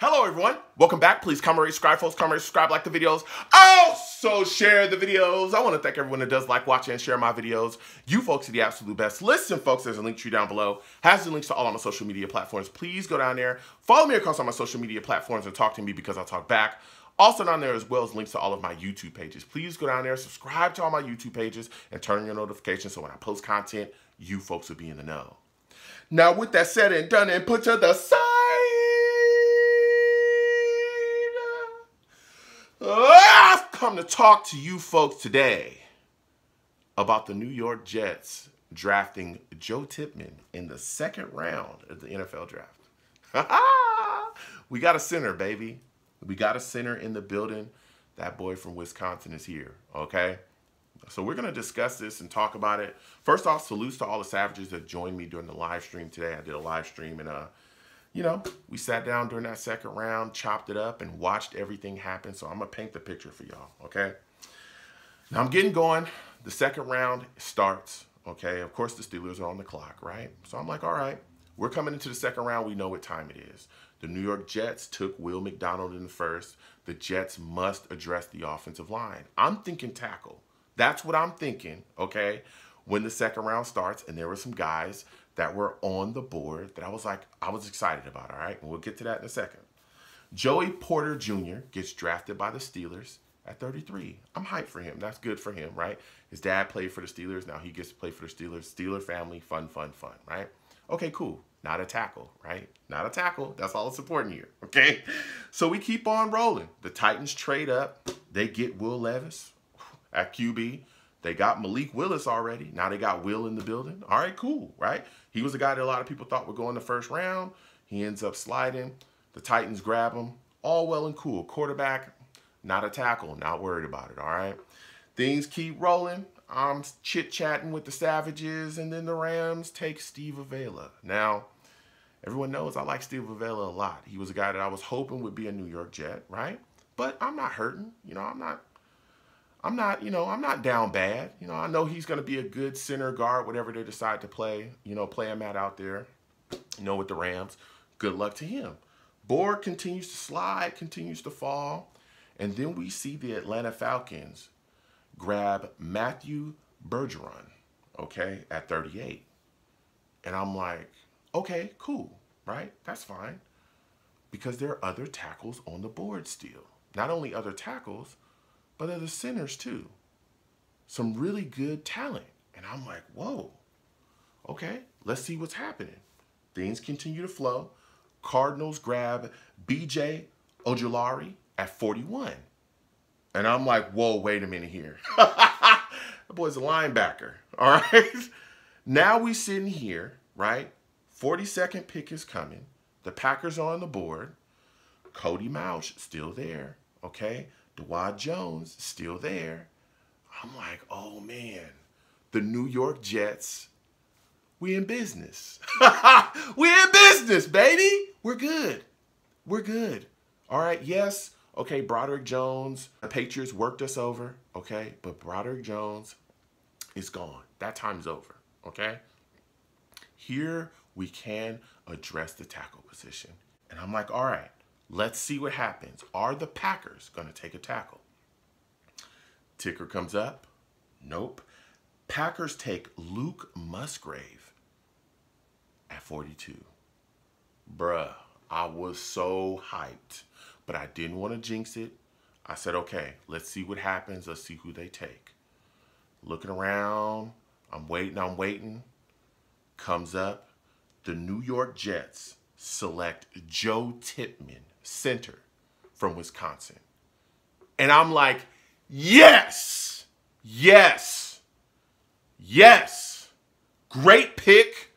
Hello everyone, welcome back. Please comment, rate, subscribe, folks. Comment, rate, subscribe, like the videos. Also share the videos. I want to thank everyone that does like, watch, and share my videos. You folks are the absolute best. Listen, folks, there's a link tree down below. Has the links to all of my social media platforms. Please go down there, follow me across all my social media platforms and talk to me because I'll talk back. Also down there as well as links to all of my YouTube pages. Please go down there, subscribe to all my YouTube pages, and turn on your notifications so when I post content, you folks will be in the know. Now with that said and done and put to the side, I've come to talk to you folks today about the New York Jets drafting Joe Tippmann in the second round of the NFL draft. We got a center, baby. We got a center in the building. That boy from Wisconsin is here, okay? So we're going to discuss this and talk about it. First off, salutes to all the Savages that joined me during the live stream today. I did a live stream and, we sat down during that second round, chopped it up, and watched everything happen. So I'm going to paint the picture for y'all, okay? Now I'm getting going. The second round starts, okay? Of course, the Steelers are on the clock, right? So I'm like, all right, we're coming into the second round. We know what time it is. The New York Jets took Will McDonald in the first. The Jets must address the offensive line. I'm thinking tackle. That's what I'm thinking, okay, when the second round starts. And there were some guys that were on the board that I was excited about, all right? And we'll get to that in a second. Joey Porter Jr. gets drafted by the Steelers at 33. I'm hyped for him. That's good for him, right? His dad played for the Steelers. Now he gets to play for the Steelers. Steeler family, fun, right? Okay, cool. Not a tackle, right? Not a tackle. That's all that's important here, okay? So we keep on rolling. The Titans trade up. They get Will Levis at QB. They got Malik Willis already. Now they got Will in the building. All right, cool, right? He was a guy that a lot of people thought would go in the first round. He ends up sliding. The Titans grab him. All well and cool. Quarterback, not a tackle. Not worried about it, all right? Things keep rolling. I'm chit-chatting with the Savages, and then the Rams take Steve Avila. Now, everyone knows I like Steve Avila a lot. He was a guy that I was hoping would be a New York Jet, right? But I'm not hurting. I'm not down bad. I know he's going to be a good center guard, whatever they decide to play, play him out there, with the Rams. Good luck to him. Board continues to slide, continues to fall. And then we see the Atlanta Falcons grab Matthew Bergeron, okay, at 38. And I'm like, okay, cool, right? That's fine. Because there are other tackles on the board still. Not only other tackles, but other centers too. Some really good talent. And I'm like, whoa, okay, let's see what's happening. Things continue to flow. Cardinals grab B.J. Ojulari at 41. And I'm like, whoa, wait a minute here. That boy's a linebacker, all right? Now we sitting here, right? 42nd pick is coming. The Packers are on the board. Cody Mauch still there, okay? Dawad Jones still there. I'm like, oh, man. The New York Jets, we in business. We in business, baby. We're good. We're good. All right, yes. Okay, Broderick Jones, the Patriots worked us over, okay? But Broderick Jones is gone. That time's over, okay? Here we can address the tackle position. And I'm like, all right, let's see what happens. Are the Packers going to take a tackle? Ticker comes up. Nope. Packers take Luke Musgrave at 42. Bruh, I was so hyped. But I didn't want to jinx it. I said, okay, let's see what happens. Let's see who they take. Looking around. I'm waiting. Comes up. The New York Jets select Joe Tippmann, center from Wisconsin. And I'm like, yes, yes, yes. Great pick.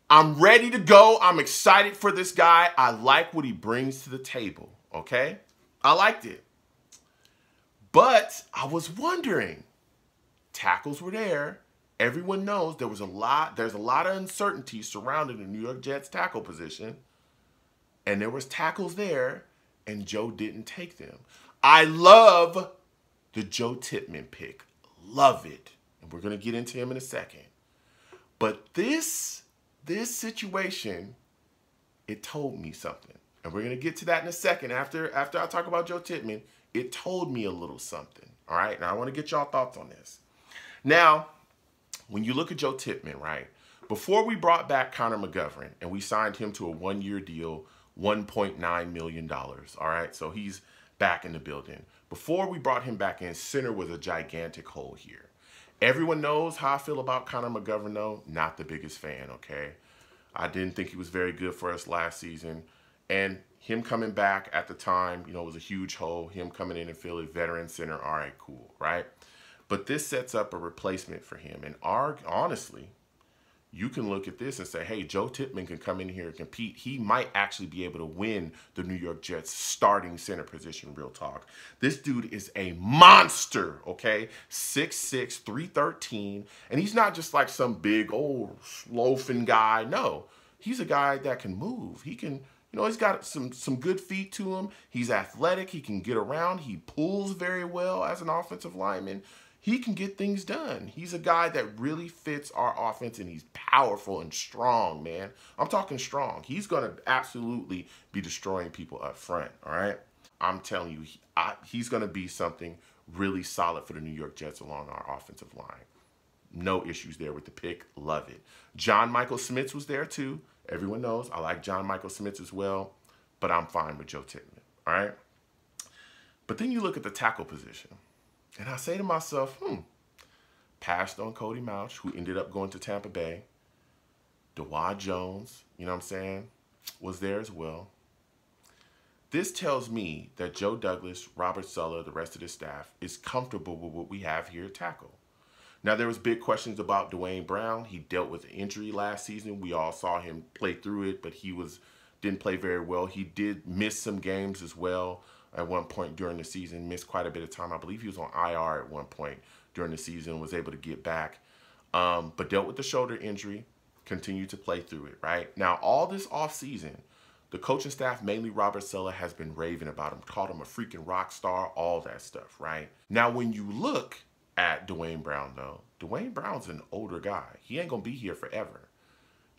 I'm ready to go. I'm excited for this guy. I like what he brings to the table. Okay, I liked it. But I was wondering, tackles were there. Everyone knows there's a lot of uncertainty surrounding the New York Jets tackle position. And there was tackles there, and Joe didn't take them. I love the Joe Tippmann pick. Love it. And we're going to get into him in a second. But this situation, it told me something. And we're going to get to that in a second after I talk about Joe Tippmann. It told me a little something, all right? Now, I want to get y'all thoughts on this. Now, when you look at Joe Tippmann, right, before we brought back Connor McGovern and we signed him to a one-year deal, $1.9 million, all right? So he's back in the building. Before we brought him back in, center was a gigantic hole here. Everyone knows how I feel about Connor McGovern, though. Not the biggest fan, okay? I didn't think he was very good for us last season. And him coming back at the time, you know, was a huge hole. Him coming in and fill a veteran center, all right, cool, right? But this sets up a replacement for him. And honestly, you can look at this and say, hey, Joe Tippmann can come in here and compete. He might actually be able to win the New York Jets starting center position, real talk. This dude is a monster, okay? 6'6", 313. And he's not just like some big old loafing guy. No, he's a guy that can move. He can, you know, he's got some good feet to him. He's athletic. He can get around. He pulls very well as an offensive lineman. He can get things done. He's a guy that really fits our offense, and he's powerful and strong, man. I'm talking strong. He's going to absolutely be destroying people up front, all right? I'm telling you, he's going to be something really solid for the New York Jets along our offensive line. No issues there with the pick. Love it. John Michael Schmitz was there, too. Everyone knows I like John Michael Schmitz as well, but I'm fine with Joe Tippmann, all right? But then you look at the tackle position. And I say to myself, passed on Cody Mauch, who ended up going to Tampa Bay. Dawad Jones, you know what I'm saying, was there as well. This tells me that Joe Douglas, Robert Saleh, the rest of the staff is comfortable with what we have here at tackle. Now, there was big questions about Dwayne Brown. He dealt with an injury last season. We all saw him play through it, but he didn't play very well. He did miss some games as well. At one point during the season, missed quite a bit of time. I believe he was on IR at one point during the season, was able to get back, but dealt with the shoulder injury, continued to play through it, right? Now, all this offseason, the coaching staff, mainly Robert Saleh, has been raving about him, called him a freaking rock star, all that stuff, right? Now, when you look at Dwayne Brown, though, Dwayne Brown's an older guy. He ain't going to be here forever.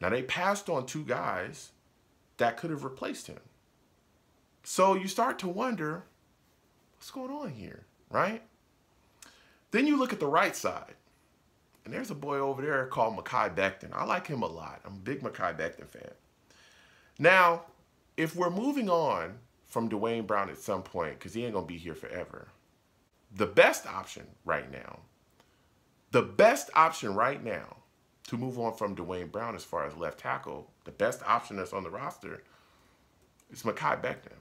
Now, they passed on two guys that could have replaced him. So you start to wonder, what's going on here, right? Then you look at the right side, and there's a boy over there called Mekhi Becton. I like him a lot. I'm a big Mekhi Becton fan. Now, if we're moving on from Dwayne Brown at some point, because he ain't going to be here forever, the best option right now to move on from Dwayne Brown as far as left tackle, the best option that's on the roster is Mekhi Becton.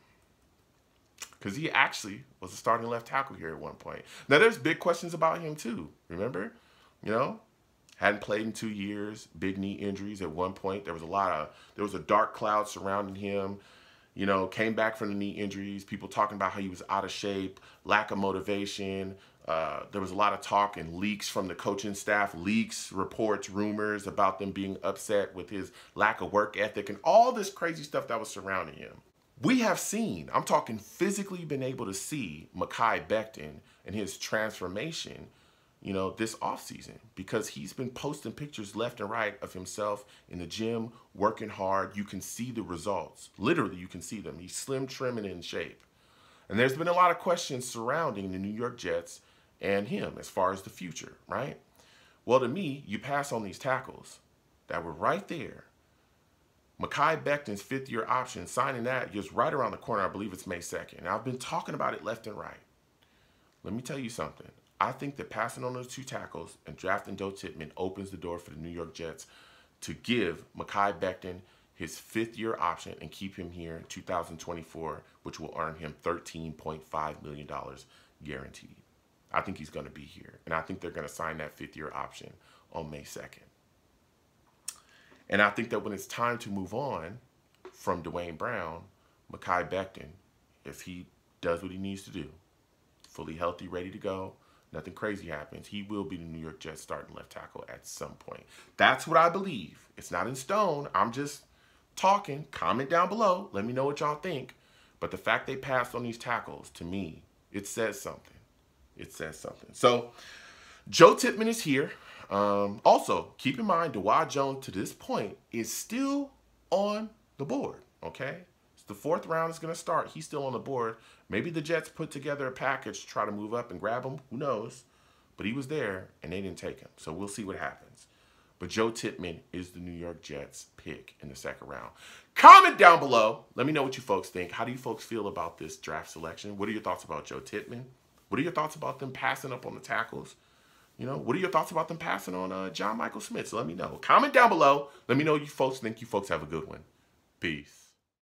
Because he actually was a starting left tackle here at one point. Now, there's big questions about him, too. Remember? You know? Hadn't played in 2 years. Big knee injuries at one point. There was a dark cloud surrounding him. You know, came back from the knee injuries. People talking about how he was out of shape, lack of motivation. There was a lot of talk and leaks from the coaching staff. Leaks, reports, rumors about them being upset with his lack of work ethic and all this crazy stuff that was surrounding him. We have seen, I'm talking physically been able to see Mekhi Becton and his transformation, you know, this offseason, because he's been posting pictures left and right of himself in the gym, working hard. You can see the results. Literally, you can see them. He's slim, trim, and in shape. And there's been a lot of questions surrounding the New York Jets and him as far as the future, right? Well, to me, you pass on these tackles that were right there. Mekhi Becton's fifth-year option, signing that just right around the corner. I believe it's May 2nd. And I've been talking about it left and right. Let me tell you something. I think that passing on those two tackles and drafting Joe Tippmann opens the door for the New York Jets to give Mekhi Becton his fifth-year option and keep him here in 2024, which will earn him $13.5 million guaranteed. I think he's going to be here. And I think they're going to sign that fifth-year option on May 2nd. And I think that when it's time to move on from Dwayne Brown, Mekhi Becton, if he does what he needs to do, fully healthy, ready to go, nothing crazy happens, he will be the New York Jets starting left tackle at some point. That's what I believe. It's not in stone. I'm just talking. Comment down below. Let me know what y'all think. But the fact they passed on these tackles, to me, it says something. It says something. So Joe Tippmann is here. Also, keep in mind, Dawad Jones to this point is still on the board, okay? The fourth round is going to start. He's still on the board. Maybe the Jets put together a package to try to move up and grab him. Who knows? But he was there, and they didn't take him. So we'll see what happens. But Joe Tippmann is the New York Jets pick in the second round. Comment down below. Let me know what you folks think. How do you folks feel about this draft selection? What are your thoughts about Joe Tippmann? What are your thoughts about them passing up on the tackles? You know, what are your thoughts about them passing on John Michael Smith? So let me know. Comment down below. Let me know what you folks think. You folks have a good one. Peace.